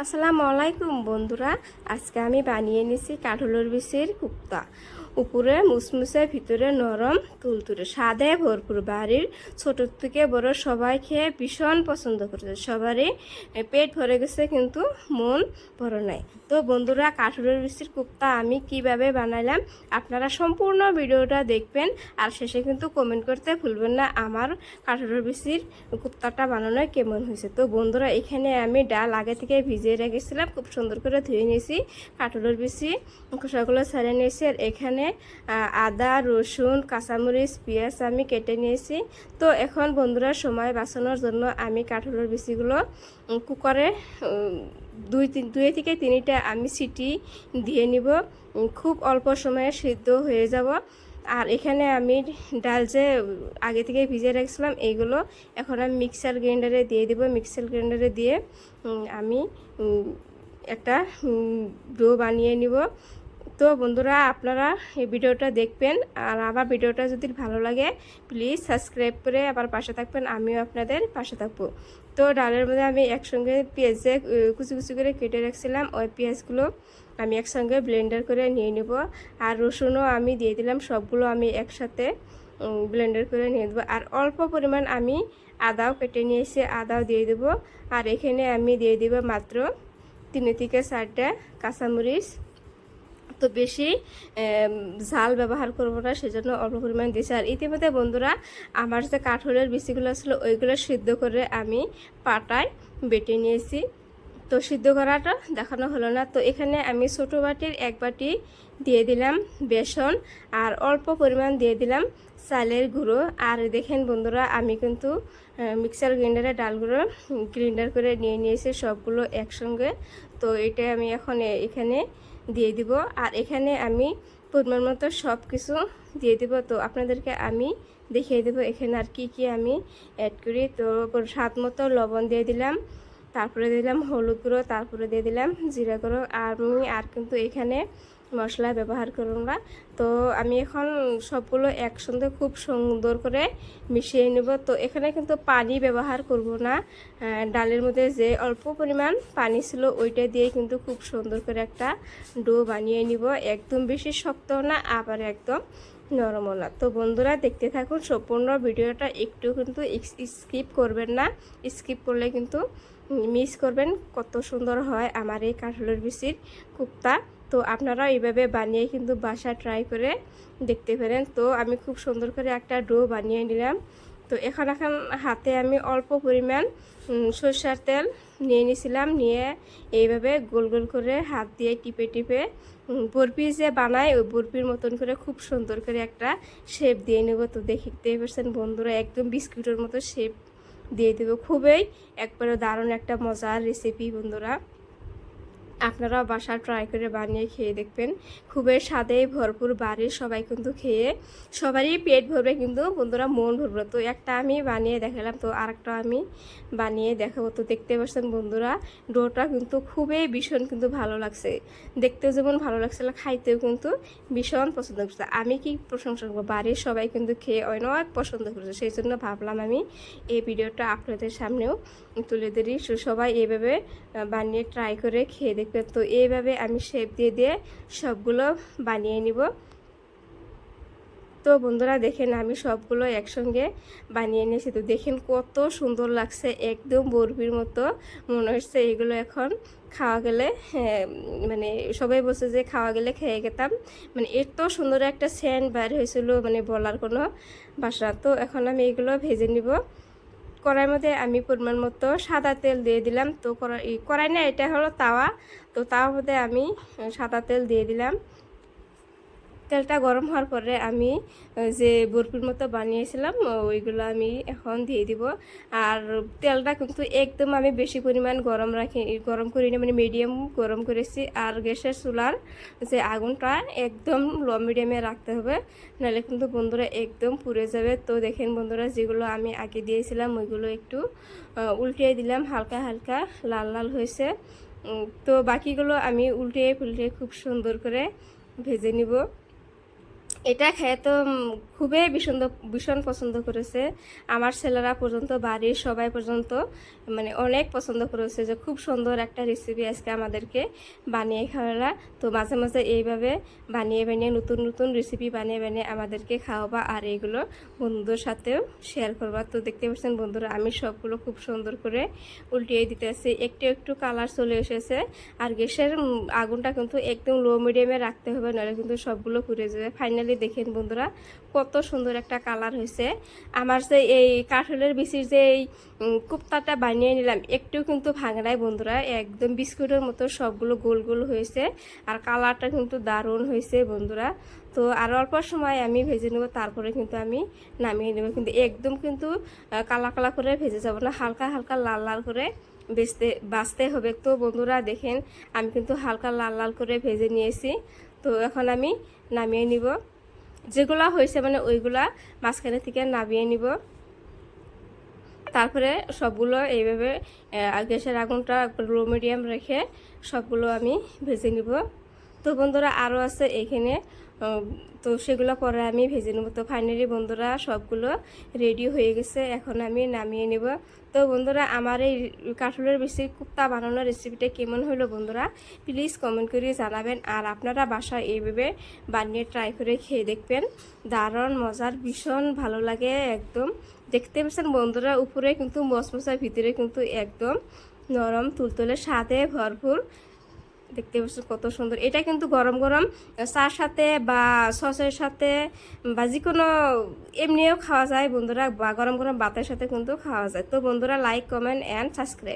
আসসালামু আলাইকুম বন্ধুরা, আজকে আমি বানিয়ে নিয়েছি কাঠলের বিচির কোপ্তা। উপরে মুসমুসে, ভিতরে নরম তুলতুলে, স্বাদে ভরপুর। বাড়ির ছোট থেকে বড় সবাই খেয়ে ভীষণ পছন্দ করেছে। সবারই পেট ভরে গেছে, কিন্তু মন ভরে নাই। তো বন্ধুরা, কাঠলের বিচির কোপ্তা আমি কিভাবে বানাইলাম আপনারা সম্পূর্ণ ভিডিওটা দেখবেন, আর শেষে কিন্তু কমেন্ট করতে ভুলবেন না আমার কাঠলের বিচির কোপ্তাটা বানানো কেমন হয়েছে। তো বন্ধুরা, এখানে আমি ডাল আগে থেকে ভিজিয়ে রেখেছিলাম, খুব সুন্দর করে ধুয়ে নিয়েছি। কাঠলের বিচি খোসাগুলো ছাড়িয়ে নিয়েছি। আর এখানে আদা, রসুন, কাঁচামরিচ, পেঁয়াজ আমি কেটে নিয়েছি। তো এখন বন্ধুরা, সময় বাঁচানোর জন্য আমি কাঠলের বিচিগুলো কুকারে দুই থেকে তিনটা আমি সিটি দিয়ে নিব। খুব অল্প সময়ে সিদ্ধ হয়ে যাব। আর এখানে আমি ডাল যে আগে থেকে ভিজিয়ে রাখছিলাম এইগুলো এখন আমি মিক্সার গ্রাইন্ডারে দিয়ে দেব। মিক্সার গ্রাইন্ডারে দিয়ে আমি একটা ডো বানিয়ে নিব। তো বন্ধুরা, আপনারা এই ভিডিওটা দেখবেন, আর আমার ভিডিওটা যদি ভালো লাগে প্লিজ সাবস্ক্রাইব করে আবার পাশে থাকবেন, আমিও আপনাদের পাশে থাকবো। তো ডালের মধ্যে আমি একসঙ্গে পেঁয়াজে কুচি কুচি করে কেটে রাখছিলাম, ওই পেঁয়াজগুলো আমি একসঙ্গে ব্লেন্ডার করে নিয়ে নেব। আর রসুনও আমি দিয়ে দিলাম, সবগুলো আমি একসাথে ব্লেন্ডার করে নিয়ে দেবো। আর অল্প পরিমাণ আমি আদাও কেটে নিয়েছি, আদাও দিয়ে দেবো। আর এখানে আমি দিয়ে দেব মাত্র 3 থেকে 4টা কাঁচামরিচ। তো বেশি ঝাল ব্যবহার করবো না, সেজন্য অল্প পরিমাণ দিয়েছি। আর ইতিমধ্যে বন্ধুরা, আমার যে কাঠলের বিচিগুলো ছিল ওইগুলো সিদ্ধ করে আমি পাটায় বেটে নিয়েছি। তো সিদ্ধ করাটা দেখানো হলো না। তো এখানে আমি ছোটো বাটির 1 বাটি দিয়ে দিলাম বেসন, আর অল্প পরিমাণ দিয়ে দিলাম চালের গুঁড়ো। আর দেখেন বন্ধুরা, আমি কিন্তু মিক্সার গ্রাইন্ডারে ডালগুলো গ্রাইন্ডার করে নিয়ে নিয়েছি সবগুলো একসঙ্গে। তো এটা আমি এখন এখানে দিয়ে দিব। আর এখানে আমি পরিমাণ মতো সব কিছু দিয়ে দিব। তো আপনাদেরকে আমি দেখিয়ে দেবো এখানে আর কি আমি অ্যাড করি। তো স্বাদ মতো লবণ দিয়ে দিলাম, তারপরে দিলাম হলুদ গুঁড়ো, তারপরে দিয়ে দিলাম জিরা গুঁড়ো। আর কিন্তু এখানে মশলা ব্যবহার করব না। তো আমি এখন সবগুলো একসঙ্গে খুব সুন্দর করে মিশিয়ে নেব। তো এখানে কিন্তু পানি ব্যবহার করব না, ডালের মধ্যে যে অল্প পরিমাণ পানি ছিল ওইটা দিয়ে কিন্তু খুব সুন্দর করে একটা ডো বানিয়ে নিব। একদম বেশি শক্ত না, আবার একদম নরমও না। তো বন্ধুরা, দেখতে থাকুন সম্পূর্ণ ভিডিওটা, একটু কিন্তু স্কিপ করবেন না। স্কিপ করলে কিন্তু মিস করবেন কত সুন্দর হয় আমার এই কাঠলের বিচির কোপ্তা। তো আপনারা এইভাবে বানিয়ে কিন্তু বাসায় ট্রাই করে দেখতে পারেন। তো আমি খুব সুন্দর করে একটা ডো বানিয়ে নিলাম। তো এখন হাতে আমি অল্প পরিমাণ সরষের তেল নিয়ে নিয়েছিলাম, নিয়ে এইভাবে গোল গোল করে হাত দিয়ে টিপে টিপে বরফি যে বানায় ওই বরফির মতন করে খুব সুন্দর করে একটা শেপ দিয়ে নেব। তো দেখতে পাচ্ছেন বন্ধুরা, একদম বিস্কুটের মতো শেপ দিয়ে দেবো। খুবই একবারে দারুণ একটা মজার রেসিপি বন্ধুরা, আপনারাও বাসা ট্রাই করে বানিয়ে খেয়ে দেখবেন। খুবই স্বাদে ভরপুর, বাড়ির সবাই কিন্তু খেয়ে সবারই পেট ভরবে, কিন্তু বন্ধুরা মন ভরবে। তো একটা আমি বানিয়ে দেখালাম, তো আরেকটা আমি বানিয়ে দেখাবো। তো দেখতে পাচ্ছেন বন্ধুরা, ডোটা কিন্তু খুবই ভীষণ কিন্তু ভালো লাগছে, দেখতেও যেমন ভালো লাগছিল, খাইতেও কিন্তু ভীষণ পছন্দ করছে। আমি কি প্রশংসা করবো, বাড়ির সবাই কিন্তু খেয়ে অনেক পছন্দ করেছে, সেই জন্য ভাবলাম আমি এই ভিডিওটা আপনাদের সামনেও তুলে ধরি। সবাই এইভাবে বানিয়ে ট্রাই করে খেয়ে দেখবেন। তো এইভাবে আমি শেপ দিয়ে দিয়ে সবগুলো বানিয়ে নিব। তো বন্ধুরা, দেখেন আমি সবগুলো একসঙ্গে বানিয়ে নিয়েছি। তো দেখেন কত সুন্দর লাগছে, একদম বরফির মতো মনে হচ্ছে। এগুলো এখন খাওয়া গেলে মানে সবাই বলছে যে খাওয়া গেলে খেয়ে গেতাম, মানে এত সুন্দর একটা সেন্ট বাইর হয়েছিল, মানে বলার কোনো ভাষা। তো এখন আমি এগুলো ভেজে নিব। কড়াইয়ের মধ্যে আমি পরিমাণ মতো সাদা তেল দিয়ে দিলাম। তো কড়াই না, এটা হলো তাওয়া। তো তাওয়ার মধ্যে আমি সাদা তেল দিয়ে দিলাম। তেলটা গরম হওয়ার পরে আমি যে বরফির মতো বানিয়েছিলাম ওইগুলো আমি এখন দিয়ে দিব। আর তেলটা কিন্তু একদম আমি বেশি পরিমাণ গরম করিনি, মানে মিডিয়াম গরম করেছি। আর গ্যাসের চুলার যে আগুনটা একদম লো মিডিয়ামে রাখতে হবে, নাহলে কিন্তু বন্ধুরা একদম পুড়ে যাবে। তো দেখেন বন্ধুরা, যেগুলো আমি আগে দিয়েছিলাম ওইগুলো একটু উল্টিয়ে দিলাম, হালকা হালকা লাল লাল হয়েছে। তো বাকিগুলো আমি উল্টিয়ে খুব সুন্দর করে ভেজে নিব। এটা খেয়ে তো খুবই ভীষণ পছন্দ করেছে। আমার ছেলেরা পর্যন্ত, বাড়ির সবাই পর্যন্ত মানে অনেক পছন্দ করেছে যে খুব সুন্দর একটা রেসিপি আজকে আমাদেরকে বানিয়ে খাওয়ালা। তো মাঝে মাঝে এইভাবে বানিয়ে বানিয়ে নতুন নতুন রেসিপি বানিয়ে বানিয়ে আমাদেরকে খাওয়াবা, আর এইগুলো বন্ধুদের সাথেও শেয়ার করবা। তো দেখতে পাচ্ছেন বন্ধুরা, আমি সবগুলো খুব সুন্দর করে উল্টিয়ে দিতেছি। একটু একটু কালার চলে এসেছে। আর গ্যাসের আগুনটা কিন্তু একদম লো মিডিয়ামে রাখতে হবে, নাহলে কিন্তু সবগুলো পুড়ে যাবে। ফাইনালি দেখেন বন্ধুরা কত সুন্দর একটা কালার হয়েছে। আমার যে এই কাঁঠালের বিচির যে এই কোপ্তাটা বানিয়ে নিলাম, একটু কিন্তু ভাঙে নাই বন্ধুরা, একদম বিস্কুটের মতো সবগুলো গোল গোল হয়েছে। আর কালারটা কিন্তু দারুণ হয়েছে বন্ধুরা। তো আর অল্প সময় আমি ভেজে নেব, তারপরে কিন্তু আমি নামিয়ে নেব। কিন্তু একদম কিন্তু কালা কালা করে ভেজে যাব না, হালকা হালকা লাল লাল করে বাছতে হবে। তো বন্ধুরা দেখেন আমি কিন্তু হালকা লাল লাল করে ভেজে নিয়েছি। তো এখন আমি নামিয়ে নিব। যেগুলা হয়েছে মানে ওইগুলা মাঝখানে থেকে নামিয়ে নিব। তারপরে সবগুলো এইভাবে গ্যাসের আগুনটা লো মিডিয়াম রেখে সবগুলো আমি ভেজে নিব। তো বন্ধুরা আরও আছে এখানে, তো সেগুলো পরে আমি ভেজে নেব। তো ফাইনালি বন্ধুরা সবগুলো রেডি হয়ে গেছে, এখন আমি নামিয়ে নেব। তো বন্ধুরা আমার এই কাঁঠালের বিচির কোপ্তা বানানোর রেসিপিটা কেমন হলো বন্ধুরা প্লিজ কমেন্ট করে জানাবেন। আর আপনারা বাসায় এইভাবে বানিয়ে ট্রাই করে খেয়ে দেখবেন, দারুণ মজার, ভীষণ ভালো লাগে একদম। দেখতে পাচ্ছেন বন্ধুরা উপরে কিন্তু মশমশা, ভিতরে কিন্তু একদম নরম তুলতুলে, স্বাদে ভরপুর। দেখতে পাচ্ছেন কত সুন্দর। এটা কিন্তু গরম গরম চার সাথে বা সসের সাথে বা যে কোনো এমনিও খাওয়া যায় বন্ধুরা, বা গরম গরম ভাতের সাথে কিন্তু খাওয়া যায়। তো বন্ধুরা লাইক, কমেন্ট অ্যান্ড সাবস্ক্রাইব।